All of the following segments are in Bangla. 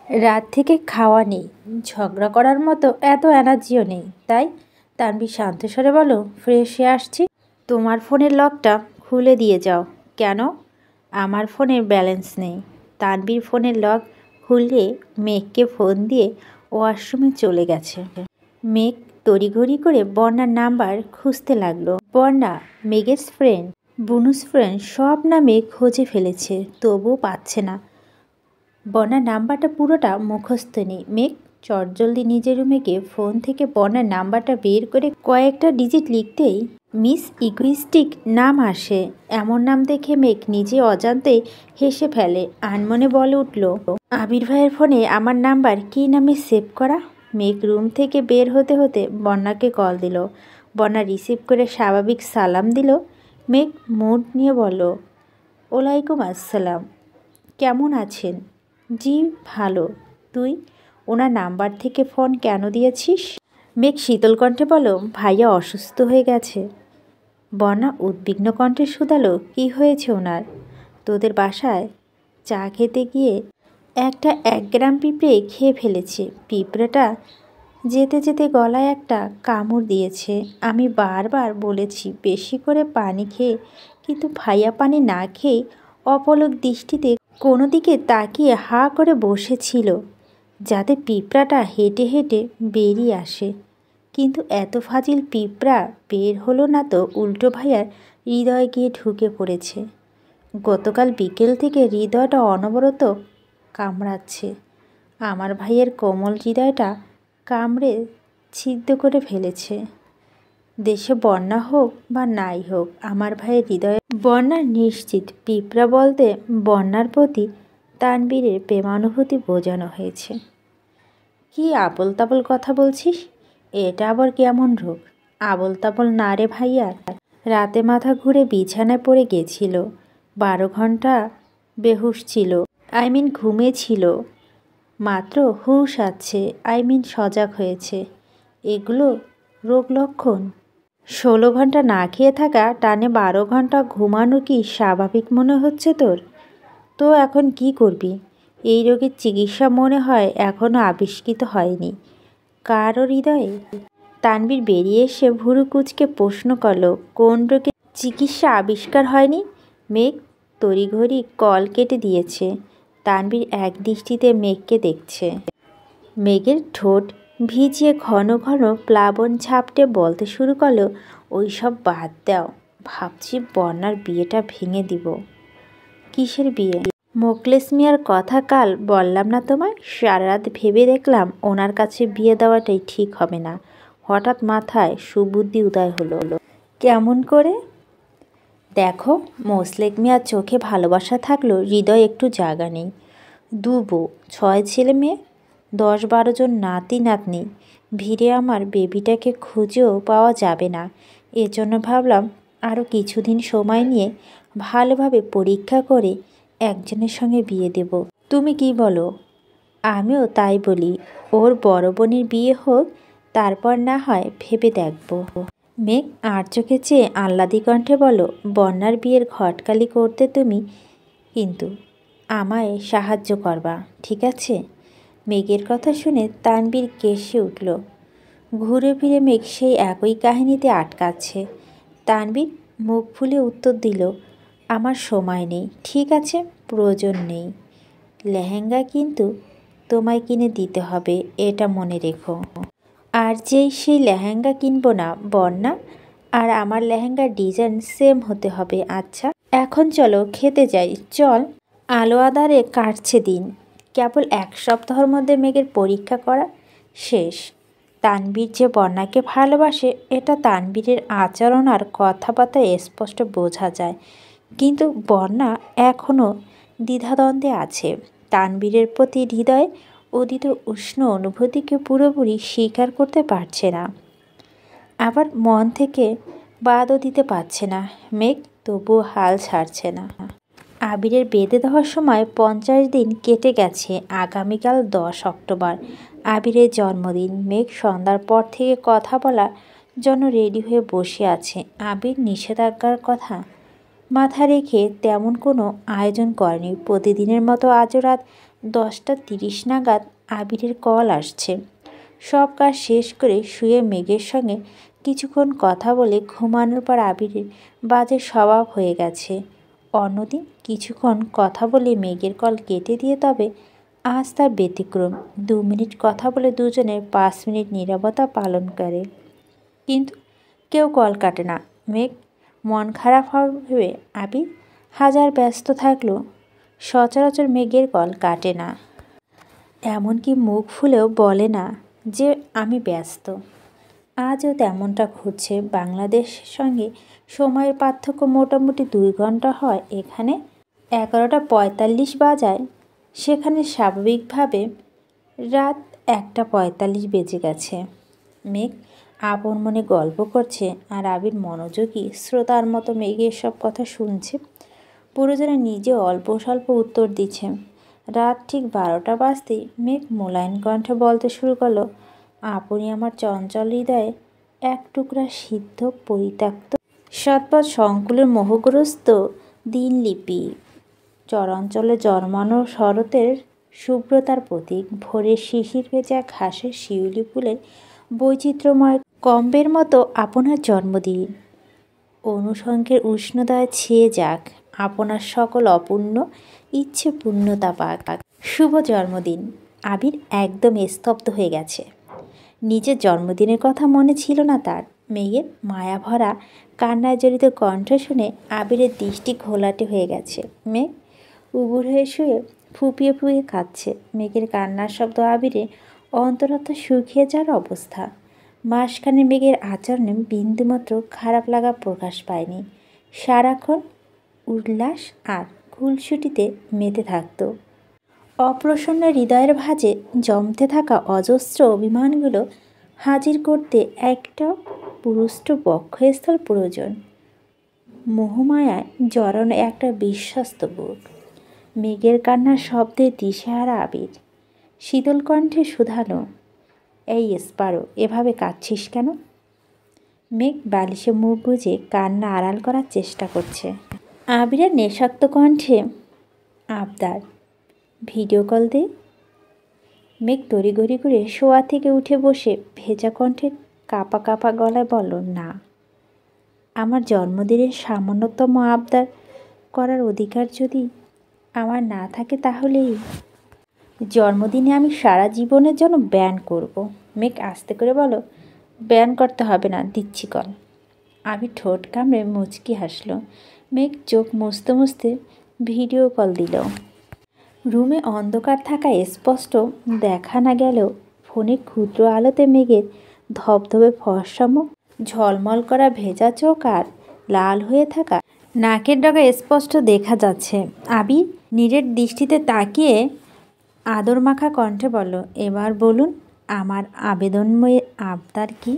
রাত থেকে খাওয়া নেই, ঝগড়া করার মতো এত এনার্জিও নেই, তাই তানভীর শান্ত স্বরে বলো, ফ্রেশ হয়ে আসছি। তোমার ফোনের লকটা খুলে দিয়ে যাও। কেন? আমার ফোনে ব্যালেন্স নেই। তানভীর ফোনের লক খুলে মেঘকে ফোন দিয়ে ওয়াশরুমে চলে গেছে। মেঘ তড়িঘড়ি করে বন্যার নাম্বার খুঁজতে লাগলো। বন্যা, মেঘের ফ্রেন্ড, বুনুস ফ্রেন্ড, সব নামে খুঁজে ফেলেছে, তবুও পাচ্ছে না। বন্যার নাম্বারটা পুরোটা মুখস্থ নেই। মেঘ চটজলদি নিজের রুমে গিয়ে ফোন থেকে বন্যার নাম্বারটা বের করে কয়েকটা ডিজিট লিখতেই মিস ইগোইস্টিক নাম আসে। এমন নাম দেখে মেঘ নিজে অজান্তেই হেসে ফেলে। আনমনে বলে উঠল, আবির ভাইয়ের ফোনে আমার নাম্বার কী নামে সেভ করা। মেঘ রুম থেকে বের হতে হতে বন্যাকে কল দিল। বন্যা রিসিভ করে স্বাভাবিক সালাম দিল। মেঘ মুড নিয়ে বলল, ওয়ালাইকুম আসসালাম, কেমন আছেন? জি ভালো। তুই ওনার নাম্বার থেকে ফোন কেন দিয়েছিস? মেঘ শীতল কণ্ঠে বলো, ভাইয়া অসুস্থ হয়ে গেছে। বন্যা উদ্বিগ্ন কণ্ঠে শুধালো, কি হয়েছে ওনার? তোদের বাসায় চা খেতে গিয়ে একটা 1 গ্রাম পিঁপড়ে খেয়ে ফেলেছে। পিঁপড়েটা যেতে যেতে গলায় একটা কামড় দিয়েছে। আমি বারবার বলেছি বেশি করে পানি খেয়ে, কিন্তু ভাইয়া পানি না খেয়ে অপলক দৃষ্টিতে কোনো দিকে তাকিয়ে হাঁ করে বসেছিল, যাতে পিঁপড়াটা হেঁটে হেঁটে বেরিয়ে আসে। কিন্তু এত ফাজিল পিঁপড়া বের হলো না তো উল্টো ভাইয়ার হৃদয়ে গিয়ে ঢুকে পড়েছে। গতকাল বিকেল থেকে হৃদয়টা অনবরত কামড়াচ্ছে। আমার ভাইয়ের কোমল হৃদয়টা কামড়ে ছিদ্র করে ফেলেছে। দেশে বন্যা হোক বা নাই হোক, আমার ভাইয়ের হৃদয়ে বন্যা নিশ্চিত। পিঁপড়া বলতে বন্যার প্রতি তানবীরের প্রেমানুভূতি বোঝানো হয়েছে। কি আবল তাবল কথা বলছিস? এটা আবার কেমন রোগ? আবল তাবল না রে ভাইয়া, রাতে মাথা ঘুরে বিছানায় পড়ে গেছিল, 12 ঘন্টা বেহুশ ছিল, ঘুমিয়েছিল, মাত্র হুঁশ আছে, সজাগ হয়েছে। এগুলো রোগ লক্ষণ? 16 ঘন্টা না খেয়ে থাকা, টানে 12 ঘন্টা ঘুমানো কি স্বাভাবিক মনে হচ্ছে তোর? তো এখন কি করবি? এই রোগের চিকিৎসা মনে হয় এখনও আবিষ্কৃত হয়নি কারো হৃদয়ে। তানবীর বেরিয়ে এসে ভুরু কুঁচকে প্রশ্ন করল, কোন রোগের চিকিৎসা আবিষ্কার হয়নি? মেঘ তড়িঘড়ি কল কেটে দিয়েছে। তানবীর এক দৃষ্টিতে মেঘকে দেখছে। মেঘের ঠোঁট ভিজিয়ে ঘন ঘন প্লাবন ঝাপটে বলতে শুরু করলো, ওই সব বাদ দাও, ভাবছি বন্যার বিয়েটা ভেঙে দিব। কিসের বিয়ে? মোখলেস মিয়ার কথা কাল বললাম না তোমায়? সারা রাত ভেবে দেখলাম ওনার কাছে বিয়ে দেওয়াটাই ঠিক হবে না। হঠাৎ মাথায় সুবুদ্ধি উদয় হলো। কেমন করে? দেখো, মোসলেক মিয়ার চোখে ভালোবাসা থাকলেও হৃদয় একটু জায়গা নেই। 2 বউ, 6 ছেলে মেয়ে, 10-12 জন নাতি নাতনি, ভিড়ে আমার বেবিটাকে খুঁজেও পাওয়া যাবে না। এজন্য ভাবলাম আরও কিছুদিন সময় নিয়ে ভালোভাবে পরীক্ষা করে একজনের সঙ্গে বিয়ে দেব। তুমি কি বলো? আমিও তাই বলি। ওর বড় বোনের বিয়ে হোক, তারপর না হয় ভেবে দেখব। মেঘ আর চোখে চেয়ে আহ্লাদি কণ্ঠে বলো, বন্যার বিয়ের ঘটকালি করতে তুমি কিন্তু আমায় সাহায্য করবা, ঠিক আছে? মেঘের কথা শুনে তানবীর কেশে উঠল। ঘুরে ফিরে মেঘ সেই একই কাহিনীতে আটকাচ্ছে। তানবীর মুখ ফুলে উত্তর দিল, আমার সময় নেই। ঠিক আছে, প্রয়োজন নেই। লেহেঙ্গা কিন্তু তোমায় কিনে দিতে হবে, এটা মনে রেখো। আর যেই সেই লেহেঙ্গা কিনবো না বন্যা, আর আমার লেহেঙ্গার ডিজাইন সেম হতে হবে। আচ্ছা, এখন চলো খেতে যাই। চল। আলো আঁধারে কাটছে দিন। কেবল 1 সপ্তাহের মধ্যে মেঘের পরীক্ষা করা শেষ। তানবীর যে বন্যাকে ভালোবাসে এটা তানবীরের আচরণ আর কথাবার্তায় স্পষ্ট বোঝা যায়। কিন্তু বন্যা এখনও দ্বিধাদ্বন্দ্বে আছে। তানবীরের প্রতি হৃদয়ে উদিত উষ্ণ অনুভূতিকে পুরোপুরি স্বীকার করতে পারছে না, আবার মন থেকে বাদও দিতে পারছে না। মেঘ তবুও হাল ছাড়ছে না। আবিরের বেঁধে দেওয়ার সময় 50 দিন কেটে গেছে। আগামীকাল 10 অক্টোবর আবিরের জন্মদিন। মেঘ সন্ধ্যার পর থেকে কথা বলার জন্য রেডি হয়ে বসে আছে। আবির নিষেধাজ্ঞার কথা মাথা রেখে তেমন কোনো আয়োজন করেনি। প্রতিদিনের মতো আজও রাত 10:30 নাগাদ আবিরের কল আসছে। সব কাজ শেষ করে শুয়ে মেঘের সঙ্গে কিছুক্ষণ কথা বলে ঘুমানোর পর আবিরের বাজে স্বভাব হয়ে গেছে। অন্যদিন কিছুক্ষণ কথা বলে মেঘের কল কেটে দিয়ে, তবে আজ তার ব্যতিক্রম। 2 মিনিট কথা বলে দুজনের 5 মিনিট নীরবতা পালন করে, কিন্তু কেউ কল কাটে না। মেঘ মন খারাপ হবে। আবির হাজার ব্যস্ত থাকলেও সচরাচর মেঘের কল কাটে না, এমনকি মুখ ফুলেও বলে না যে আমি ব্যস্ত। আজও তেমনটা ঘটছে। বাংলাদেশের সঙ্গে সময়ের পার্থক্য মোটামুটি 2 ঘন্টা হয়। এখানে 11:45 বাজায়, সেখানে স্বাভাবিকভাবে রাত 1:45 বেজে গেছে। মেঘ আপন মনে গল্প করছে আর আবির মনোযোগী শ্রোতার মতো মেঘের সব কথা শুনছে। পুরোজনে নিজে অল্প স্বল্প উত্তর দিচ্ছে। রাত ঠিক 12টা বাজতেই মেঘ মোলায়েম কণ্ঠে বলতে শুরু করলো, আপনি আমার চঞ্চল হৃদয়ে এক টুকরা সিদ্ধ পরিত্যক্ত সৎপথ সংকুলের মোহগ্রস্ত দিনলিপি, চরাঞ্চলে জন্মানো শরতের শুভ্রতার প্রতীক, ভোরের শিশির ভেজা ঘাসের শিউলি ফুলের বৈচিত্র্যময় কম্বের মতো আপনার জন্মদিন অনুষঙ্গের উষ্ণতায় ছেয়ে যাক, আপনার সকল অপূর্ণ ইচ্ছে পূর্ণতা পাক। শুভ জন্মদিন। আবির একদম স্তব্ধ হয়ে গেছে। নিজের জন্মদিনের কথা মনে ছিল না তার। মেঘের মায়াভরা কান্নায় জড়িত কণ্ঠ শুনে আবিরের দৃষ্টি ঘোলাটে হয়ে গেছে। মেঘ উবুর হয়ে শুয়ে ফুপিয়ে ফুপিয়ে কাঁদছে। মেঘের কান্নার শব্দ আবিরে অন্তরাত্মা শুকিয়ে যাওয়ার অবস্থা। মাসখানে মেঘের আচরণে বিন্দুমাত্র খারাপ লাগা প্রকাশ পায়নি। সারাক্ষণ উল্লাস আর খুলসুটিতে মেতে থাকত। অপ্রসন্ন হৃদয়ের ভাঁজে জমতে থাকা অজস্র অভিমানগুলো হাজির করতে একটা পুরুষ্ট বক্ষস্থল প্রয়োজন। মোহমায়ায় জড়ানো একটা বিশ্বস্ত বুক। মেঘের কান্নার শব্দে দিশেহারা আবির শীতল কণ্ঠে শুধালো, এই স্পারো, এভাবে কাঁদছিস কেন? মেঘ বালিশে মুখ গুজে কান্না আড়াল করার চেষ্টা করছে। আবিরের নেশাক্ত কণ্ঠে আবদার, ভিডিও কল দে। মেঘ তড়িঘড়ি করে শোয়া থেকে উঠে বসে ভেজা কণ্ঠে কাঁপা কাঁপা গলায় বলল, না, আমার জন্মদিনের সামান্যতম আবদার করার অধিকার যদি আমার না থাকে, তাহলেই জন্মদিনে আমি সারা জীবনের জন্য ব্যান করব। মেঘ আস্তে করে বলো, ব্যান করতে হবে না, দিচ্ছি কল। আবির ঠোঁট কামড়ে মুচকি হাসলো। মেঘ চোখ মুছতে মুছতে ভিডিও কল দিল। রুমে অন্ধকার থাকায় স্পষ্ট দেখা না গেলেও ফোনের ক্ষুদ্র আলোতে মেঘের ধবধবে ফর্সা মুখ, ঝলমল করা ভেজা চোখ আর লাল হয়ে থাকা নাকের ডগা স্পষ্ট দেখা যাচ্ছে। আবির নীরের দৃষ্টিতে তাকিয়ে আদর মাখা কণ্ঠে বলল, এবার বলুন আমার আবেদনময়ী আবদার কি?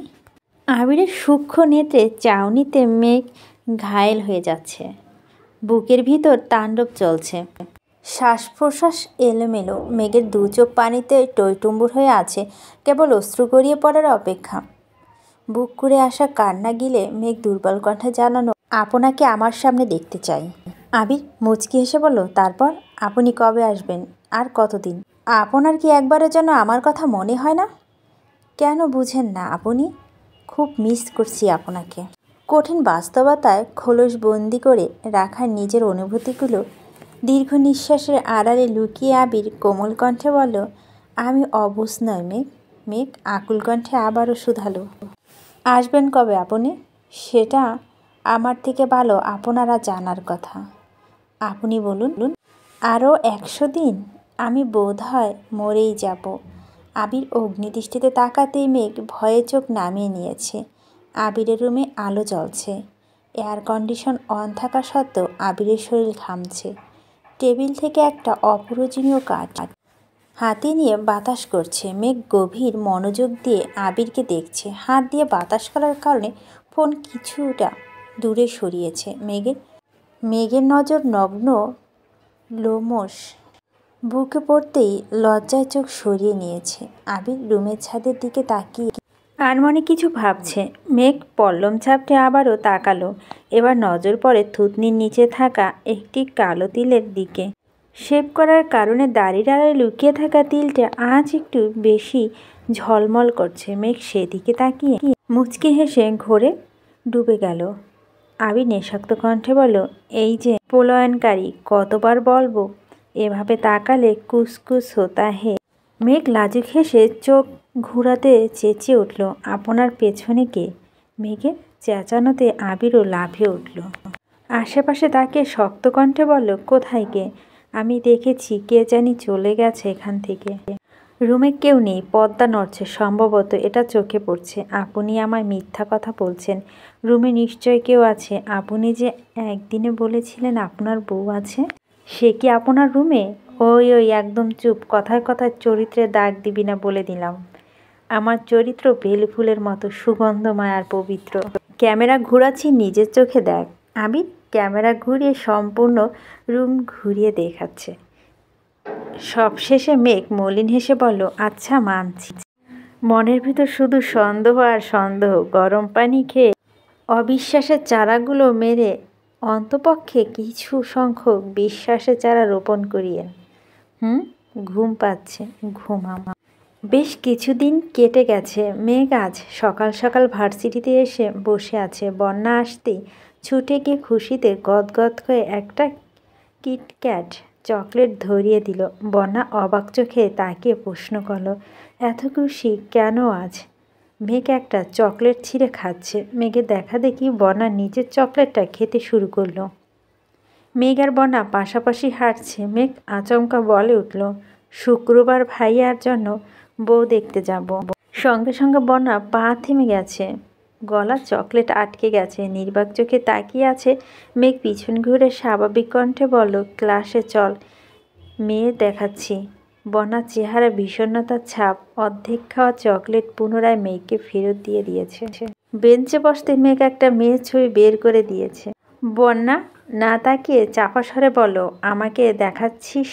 আবিরের সূক্ষ্ম নেত্রে চাউনিতে মেঘ ঘায়েল হয়ে যাচ্ছে। বুকের ভিতর তাণ্ডব চলছে। শ্বাস প্রশ্বাস এলোমেলো। মেঘের 2 চোখ পানিতে টইটুম্বুর হয়ে আছে, কেবল অশ্রু গড়িয়ে পড়ার অপেক্ষা। বুক করে আসা কান্না গিলে মেঘ দুর্বল কণ্ঠে জানানো, আপনাকে আমার সামনে দেখতে চাই। আবির মুচকি হেসে বলল, তারপর আপনি কবে আসবেন আর কতদিন? আপনার কি একবারের জন্য আমার কথা মনে হয় না? কেন বুঝেন না আপনি? খুব মিস করছি আপনাকে। কঠিন বাস্তবতায় খোলস বন্দি করে রাখা নিজের অনুভূতিগুলো দীর্ঘ নিঃশ্বাসের আড়ালে লুকিয়ে আবির কোমল কণ্ঠে বলল, আমি অবুঝ নয় মেঘ। মেঘ আকুল কণ্ঠে আবারও শুধালো, আসবেন কবে আপনি? সেটা আমার থেকে ভালো আপনারা জানার কথা। আপনি বলুন। আরও 100 দিন? আমি বোধ হয় মরেই যাব। আবির অগ্নিদৃষ্টিতে তাকাতেই মেঘ ভয়ে চোখ নামিয়ে নিয়েছে। আবিরের রুমে আলো জ্বলছে। এয়ার কন্ডিশন অন থাকা সত্ত্বেও আবিরের শরীর ঘামছে। টেবিল থেকে একটা অপ্রয়োজনীয় কাজ হাতে নিয়ে বাতাস করছে। মেঘ গভীর মনোযোগ দিয়ে আবিরকে দেখছে। হাত দিয়ে বাতাস করার কারণে ফোন কিছুটা দূরে সরিয়েছে। মেঘের নজর নগ্ন লোমশ বুকে পড়তেই লজ্জায় চোখ সরিয়ে নিয়েছে। আবির রুমের ছাদের দিকে তাকিয়ে আর মনে কিছু ভাবছে। মেঘ পল্লম ঝাপটে আবারও তাকালো। এবার নজর পড়ে থুতনির নিচে থাকা একটি কালো তিলের দিকে। শেভ করার কারণে দাড়ির আড়ালে লুকিয়ে থাকা তিলটা আজ একটু বেশি ঝলমল করছে। মেঘ সেদিকে তাকিয়ে মুচকি হেসে ঘোরে ডুবে গেল। আবির নেশাক্ত কণ্ঠে বলল, এই যে পলায়নকারী, কতবার বলবো এভাবে তাকালে কুসকুস হোতা হে। মেঘ লাজুক হেসে চোখ ঘুরাতে চেঁচিয়ে উঠল, আপনার পেছনে কে? মেঘের চেঁচানোতে আবিরও লাফিয়ে উঠল। আশেপাশে তাকিয়ে শক্ত কণ্ঠে বলল, কোথায় কে? আমি দেখেছি, কে জানি চলে গেছে এখান থেকে। রুমে কেউ নেই, পর্দা নড়ছে, সম্ভবত এটা চোখে পড়ছে। আপনি আমায় মিথ্যা কথা বলছেন, রুমে নিশ্চয় কেউ আছে। আপনি যে একদিনে বলেছিলেন আপনার বউ আছে, সে কি আপনার রুমে? ওই ওই একদম চুপ, কথায় কথায় চরিত্রে দাগ দিবি না বলে দিলাম। আমার চরিত্র বেলি ফুলের মতো সুগন্ধময় আর পবিত্র। ক্যামেরা ঘোরাচ্ছি, নিজের চোখে দেখ। আবির ক্যামেরা ঘুরিয়ে সম্পূর্ণ রুম ঘুরিয়ে দেখাচ্ছে। সবশেষে মেঘ মলিন হেসে বলল, আচ্ছা মানছি। মনের ভিতর শুধু সন্দেহ আর সন্দেহ। গরম পানি খেয়ে অবিশ্বাসের চারাগুলো মেরে অন্তপক্ষে কিছু সংখ্যক বিশ্বাসের চারা রোপণ করিয়েন। ঘুম পাচ্ছে, ঘুমাম। বেশ কিছুদিন কেটে গেছে। মেঘ আজ সকাল সকাল ভার্সিটিতে এসে বসে আছে। বন্যা আসতেই ছুটে গিয়ে খুশিতে গদগদ করে একটা কিটক্যাট চকলেট ধরিয়ে দিল। বন্যা অবাক চোখে তাকিয়ে প্রশ্ন করল, এত খুশি কেন আজ? মেঘ একটা চকলেট ছিঁড়ে খাচ্ছে। মেঘের দেখা দেখি বন্যা নিজের চকলেটটা খেতে শুরু করলো। মেঘ আর বন্যা পাশাপাশি হাঁটছে। মেঘ আচমকা বলে উঠল, শুক্রবার ভাইয়ার জন্য বউ দেখতে যাব। সঙ্গে সঙ্গে বন্যা পা থেমে গেছে, গলা চকলেট আটকে গেছে, নির্বাক চোখে তাকিয়ে আছে। মেঘ পিছন ঘুরে স্বাভাবিক কণ্ঠে বলল, ক্লাসে চল, মেয়ে দেখাচ্ছি। বন্যার চেহারা বিষণ্ণতার ছাপ। অর্ধেক খাওয়া চকলেট পুনরায় মেঘকে ফেরত দিয়ে দিয়েছে। বেঞ্চে বসতে মেঘ একটা মেয়ের ছবি বের করে দিয়েছে। বন্যা না তাকিয়ে চাপা স্বরে বলল, আমাকে দেখাচ্ছিস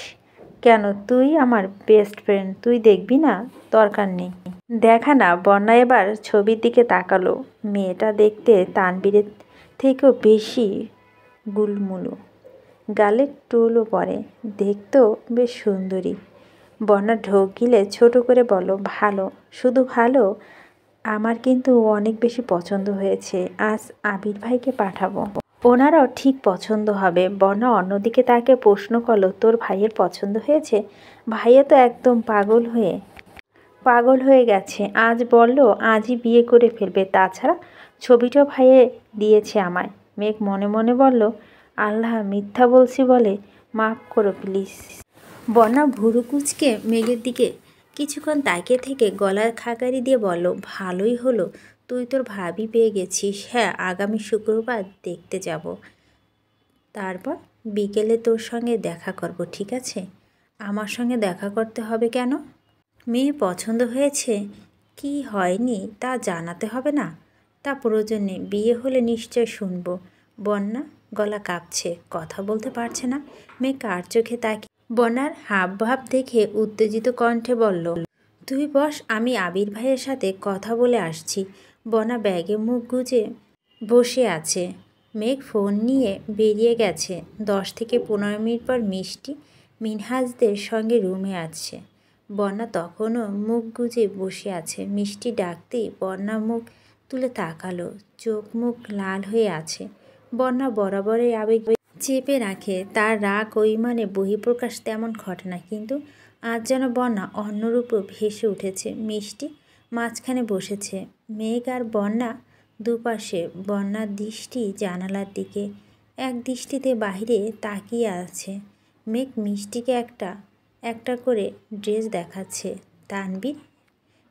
কেন? তুই আমার বেস্ট ফ্রেন্ড, তুই দেখবি না? দরকার নেই, দেখা না। বন্যা এবার ছবির দিকে তাকালো। মেয়েটা দেখতে তানবীরের থেকেও বেশি গুলমুলু, গালে টোলও পড়ে, দেখতেও বেশ সুন্দরী। বন্যা ঢোক গিলে ছোট করে বলল, ভালো? শুধু ভালো? আমার কিন্তু অনেক বেশি পছন্দ হয়েছে। আজ আবির ভাইকে পাঠাবো, ওনারাও ঠিক পছন্দ হবে। বন্যা অন্যদিকে তাকে প্রশ্ন করল, তোর ভাইয়ের পছন্দ হয়েছে? ভাইয়া তো একদম পাগল হয়ে গেছে। আজ বলল আজই বিয়ে করে ফেলবে। তাছাড়া ছবিটা ভাইয়ে দিয়েছে আমায়। মেঘ মনে মনে বলল, আল্লাহ, মিথ্যা বলছি বলে মাফ করো প্লিজ। বন্যা ভুরু কুচকে মেঘের দিকে কিছুক্ষণ তাকিয়ে থেকে গলার খাকারি দিয়ে বলল, ভালোই হলো তুই তোর ভাবি পেয়ে গেছিস। হ্যাঁ, আগামী শুক্রবার দেখতে যাব, তারপর বিকেলে তোর সঙ্গে দেখা করব, ঠিক আছে? আমার সঙ্গে দেখা করতে হবে কেন? মেয়ে পছন্দ হয়েছে কি হয়নি তা জানাতে হবে না? তা প্রয়োজন নেই, বিয়ে হলে নিশ্চয় শুনবো। বন্যা গলা কাঁপছে, কথা বলতে পারছে না। মেয়ে কার চোখে তাকিয়ে বন্যার হাবভাব দেখে উত্তেজিত কণ্ঠে বলল, তুই বস, আমি আবির ভাইয়ের সাথে কথা বলে আসছি। বন্যা ব্যাগে মুখ গুজে বসে আছে। মেঘ ফোন নিয়ে বেরিয়ে গেছে। 10 থেকে 15 মিনিট পর মিষ্টি মিনহাজদের সঙ্গে রুমে আসছে। বন্যা তখনও মুখ গুজে বসে আছে। মিষ্টি ডাকতেই বন্যা মুখ তুলে তাকালো, চোখ মুখ লাল হয়ে আছে। বন্যা বরাবরই আবেগ চেপে রাখে, তার রাগ অভিমানে বহিঃপ্রকাশ তেমন ঘটে না, কিন্তু আজ যেন বন্যা অন্যরূপে ভেসে উঠেছে। মিষ্টি মাঝখানে বসেছে, মেঘ আর বন্যা দুপাশে। বন্যার দৃষ্টি জানালার দিকে, এক দৃষ্টিতে বাইরে তাকিয়ে আছে। মেঘ মিষ্টিকে একটা একটা করে ড্রেস দেখাচ্ছে। তানবীর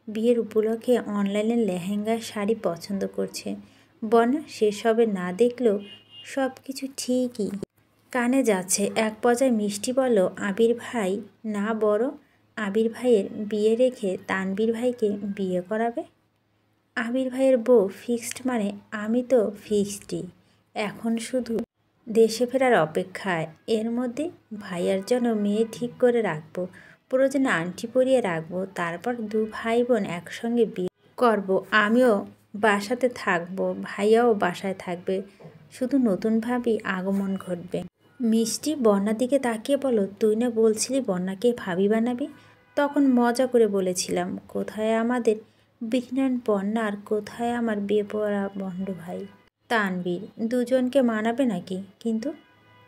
বিয়ের উপলক্ষে অনলাইনে লেহেঙ্গা শাড়ি পছন্দ করছে। বন্যা সেসবে না দেখলেও সব কিছু ঠিকই কানে যাচ্ছে। এক পর্যায়ে মিষ্টি বলল, আবির ভাই না বড় আবির ভাইয়ের বিয়ে রেখে তানবীর ভাইকে বিয়ে করাবে? আবির ভাইয়ের বউ ফিক্সড মানে? আমি তো ফিক্সডই, এখন শুধু দেশে ফেরার অপেক্ষায়। এর মধ্যে ভাইয়ার জন্য মেয়ে ঠিক করে রাখবো, প্রয়োজনে আংটি পরিয়ে রাখবো, তারপর 2 ভাই বোন একসঙ্গে বিয়ে করব। আমিও বাসাতে থাকবো, ভাইয়াও বাসায় থাকবে, শুধু নতুনভাবেই আগমন ঘটবে। মিষ্টি বন্যার দিকে তাকিয়ে বলো, তুই না বলছিলি বন্যাকে ভাবি বানাবি? তখন মজা করে বলেছিলাম, কোথায় আমাদের বিজ্ঞান বন্যা আর কোথায় আমার বেপরা বন্ড ভাই তানবীর। দুজনকে মানাবে নাকি? কিন্তু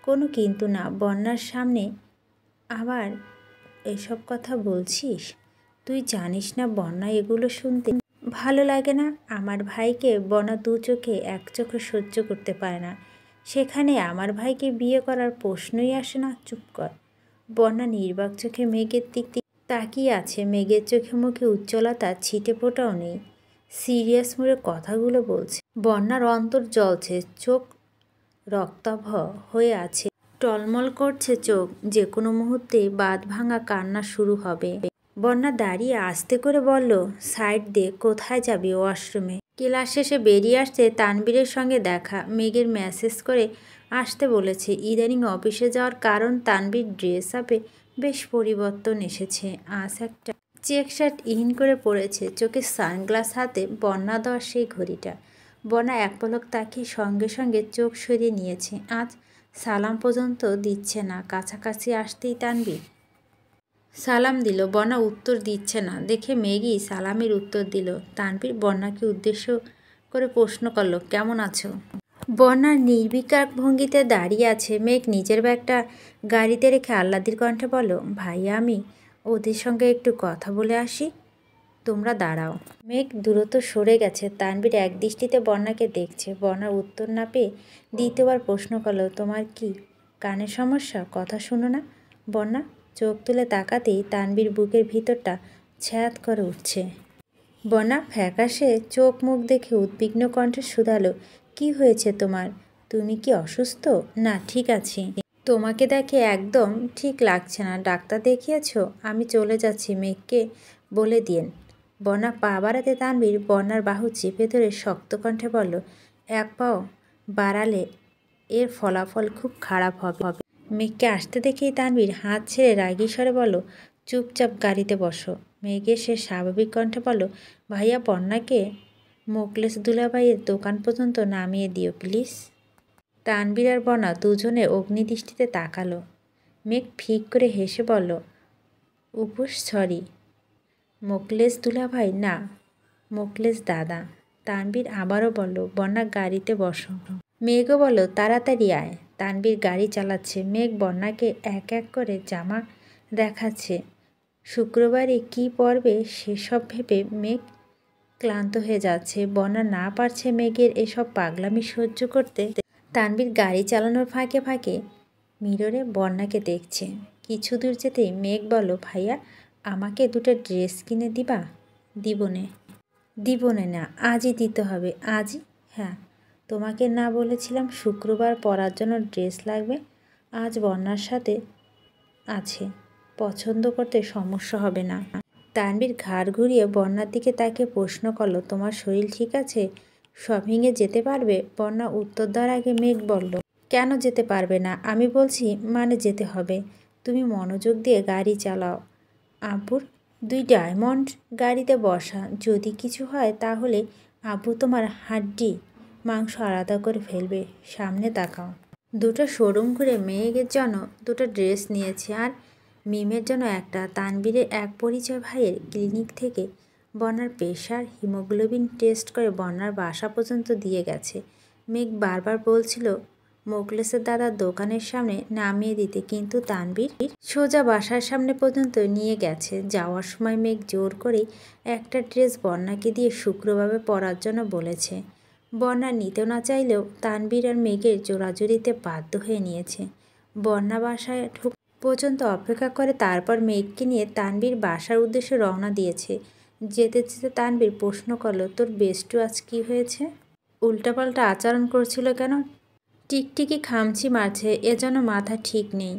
কোনো কিন্তু না, বন্যার সামনে আবার এসব কথা বলছিস? তুই জানিস না বন্যা এগুলো শুনতে ভালো লাগে না? আমার ভাইকে বন্যা দু চোখে এক চোখে সহ্য করতে পারে না, সেখানে আমার ভাইকে বিয়ে করার প্রশ্নই আসে না। চুপ কর। বন্যা নির্বাক চোখে মেঘের দিক তাকিয়ে আছে। মেঘের চোখে মুখে উজ্জ্বলতা ছিটে ফোটাও নেই, সিরিয়াস মুড়ে কথাগুলো বলছে। বন্যার অন্তর জ্বলছে, চোখ রক্তাভ হয়ে আছে, টলমল করছে চোখ, যে কোনো মুহূর্তে বাঁধ ভাঙা কান্না শুরু হবে। বন্যা দাঁড়িয়ে আস্তে করে বলল, সাইড দে, কোথায় যাবি? ওয়াশরুমে। ক্লাস শেষে বেরিয়ে আসতে তানবীরের সঙ্গে দেখা। মেঘের মেসেজ করে আসতে বলেছে। ইদানিং অফিসে যাওয়ার কারণ তানবীর ড্রেস আপে বেশ পরিবর্তন এসেছে। আজ একটা চেক শার্ট ইন করে পড়েছে, চোখে সানগ্লাস, হাতে বন্যা দেওয়া সেই ঘড়িটা। বন্যা এক পলক তাকিয়ে সঙ্গে সঙ্গে চোখ সরিয়ে নিয়েছে। আজ সালাম পর্যন্ত দিচ্ছে না। কাছাকাছি আসতেই তানবীর সালাম দিল। বন্যা উত্তর দিচ্ছে না দেখে মেঘই সালামের উত্তর দিল। তানবীর বন্যাকে উদ্দেশ্য করে প্রশ্ন করল, কেমন আছো? বন্যার নির্বিকার ভঙ্গিতে দাঁড়িয়ে আছে। মেঘ নিজের ব্যাগটা গাড়িতে রেখে আহ্লাদির কণ্ঠে বলল, ভাইয়া আমি ওদের সঙ্গে একটু কথা বলে আসি, তোমরা দাঁড়াও। মেঘ দূরত্ব সরে গেছে। তানবীর এক দৃষ্টিতে বন্যাকে দেখছে। বন্যার উত্তর না পেয়ে দ্বিতীয়বার প্রশ্ন করল, তোমার কি কানের সমস্যা? কথা শুনো না? বন্যা চোখ তুলে তাকাতেই তানবীর বুকের ভিতরটা ছ্যাঁত করে উঠছে। বন্যা ফ্যাকাশে চোখ মুখ দেখে উদ্বিগ্ন কণ্ঠে শুধালো, কি হয়েছে তোমার? তুমি কি অসুস্থ? না, ঠিক আছি। তোমাকে দেখে একদম ঠিক লাগছে না। ডাক্তার দেখিয়েছ? আমি চলে যাচ্ছি, মেঘকে বলে দিয়েন। বন্যা পা বাড়াতে তানবীর বন্যার বাহু চেপে ধরে শক্ত কণ্ঠে বলল, এক পাও বাড়ালে এর ফলাফল খুব খারাপ হবে। মেঘকে আসতে দেখেই তানবীর হাত ছেড়ে রাগী স্বরে বলল, চুপচাপ গাড়িতে বসো। মেঘে সে স্বাভাবিক কণ্ঠে বলল, ভাইয়া বন্যাকে মোকলেস দুলাভাইয়ের দোকান পর্যন্ত নামিয়ে দিও প্লিজ। তানবীর আর বন্যা দুজনে অগ্নিদৃষ্টিতে তাকালো। মেঘ ফিক করে হেসে বলল, উপোস সরি, মোকলেস দুলাভাই না, মোকলেস দাদা। তানবীর আবারও বলল, বন্যা গাড়িতে বসো। মেঘও বলল, তাড়াতাড়ি আয়। তানবীর গাড়ি চালাচ্ছে। মেঘ বন্যাকে এক এক করে জামা দেখাচ্ছে। শুক্রবারে কি পরবে সেসব ভেবে মেঘ ক্লান্ত হয়ে যাচ্ছে। বন্যা না পারছে মেঘের এসব পাগলামি সহ্য করতে। তানবীর গাড়ি চালানোর ফাঁকে ফাঁকে মিররে বন্যাকে দেখছে। কিছু দূর যেতেই মেঘ বলল, ভাইয়া আমাকে দুটো ড্রেস কিনে দিবা? দিবনে না, আজই দিতে হবে। আজই? হ্যাঁ, তোমাকে না বলেছিলাম শুক্রবার পরার জন্য ড্রেস লাগবে? আজ বন্যার সাথে আছে, পছন্দ করতে সমস্যা হবে না। তানবীর ঘাড় ঘুরিয়ে বন্যার দিকে তাকে প্রশ্ন করল, তোমার শরীর ঠিক আছে? শপিংয়ে যেতে পারবে? বন্যা উত্তর দেওয়ার আগে মেঘ বলল, কেন যেতে পারবে না? আমি বলছি মানে যেতে হবে। তুমি মনোযোগ দিয়ে গাড়ি চালাও। আব্বুর 2 ডায়মন্ড গাড়িতে বসা, যদি কিছু হয় তাহলে আব্বু তোমার হাড্ডি মাংস আলাদা করে ফেলবে। সামনে তাকাও। দুটো শোরুম ঘুরে মেঘের জন্য দুটো ড্রেস নিয়েছে আর মিমের জন্য একটা। তানবীরের এক পরিচয় ভাইয়ের ক্লিনিক থেকে বন্যার প্রেশার হিমোগ্লোবিন টেস্ট করে বন্যার বাসা পর্যন্ত দিয়ে গেছে। মেঘ বারবার বলছিল মোকলেসের দাদার দোকানের সামনে নামিয়ে দিতে, কিন্তু তানবীর সোজা বাসার সামনে পর্যন্ত নিয়ে গেছে। যাওয়ার সময় মেঘ জোর করেই একটা ড্রেস বন্যাকে দিয়ে শুক্রবারে পরার জন্য বলেছে। বন্যা নিতে না চাইলেও তানবীর আর মেঘের জোরাজুরিতে বাধ্য হয়ে নিয়েছে। বন্যা বাসায় ঢুক পর্যন্ত অপেক্ষা করে, তারপর মেঘকে নিয়ে তানবীর বাসার উদ্দেশ্যে রওনা দিয়েছে। যেতে যেতে তানবীর প্রশ্ন করল, তোর বেস্টু আজ কী হয়েছে? উল্টাপাল্টা আচরণ করছিল কেন? টিকটিকি খামচি মারছে, এজন্য মাথা ঠিক নেই।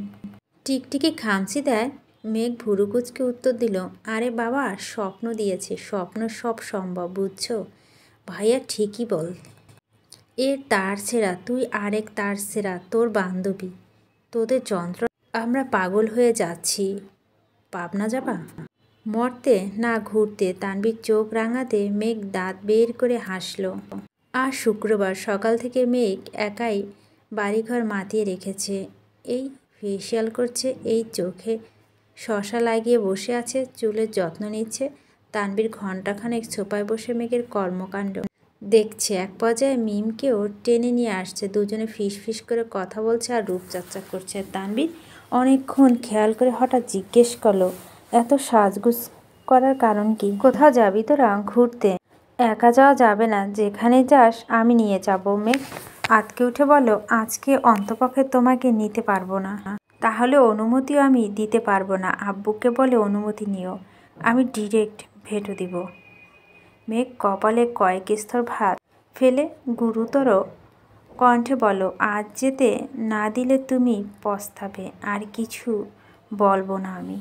টিকটিকি খামচি দেয়? মেঘ ভুরুকুচকে উত্তর দিল, আরে বাবা, স্বপ্ন দিয়েছে। স্বপ্ন সব সম্ভব, বুঝছো? ভাইয়া ঠিকই বল। এর তার ছেঁড়া, তুই আরেক তার ছেঁড়া, তোর বান্ধবী, তোদের যন্ত্র। আমরা পাগল হয়ে যাচ্ছি। পাবনা যাবা? মরতে না ঘুরতে? তানবীর চোখ রাঙাতে মেঘ দাঁত বের করে হাসল। আর শুক্রবার সকাল থেকে মেঘ একাই বাড়িঘর মাতিয়ে রেখেছে। এই ফেসিয়াল করছে, এই চোখে শশা লাগিয়ে বসে আছে, চুলের যত্ন নিচ্ছে। তানবীর ঘণ্টাখানেক সোফায় বসে মেঘের কর্মকাণ্ড দেখছে। এক পর্যায়ে মিমকেও টেনে নিয়ে আসছে। দুজনে ফিস ফিস করে কথা বলছে আর রূপচর্চা করছে। তানবীর অনেকক্ষণ খেয়াল করে হঠাৎ জিজ্ঞেস করলো, এত সাজগুজ করার কারণ কি? কোথাও যাবি তোরা ঘুরতে? একা যাওয়া যাবে না, যেখানে যাস আমি নিয়ে যাব। মেঘ আঁতকে উঠে বলল, আজকে অন্তপক্ষে তোমাকে নিতে পারবো না। তাহলে অনুমতিও আমি দিতে পারবো না। আব্বুকে বলে অনুমতি নিও, আমি ডিরেক্ট ভেটো দিব। মেঘ কপালে কয়েক স্তর ভাত ফেলে গুরুতর কণ্ঠে বলল, আজ যেতে না দিলে তুমি পস্তাবে। আর কিছু বলবো না আমি।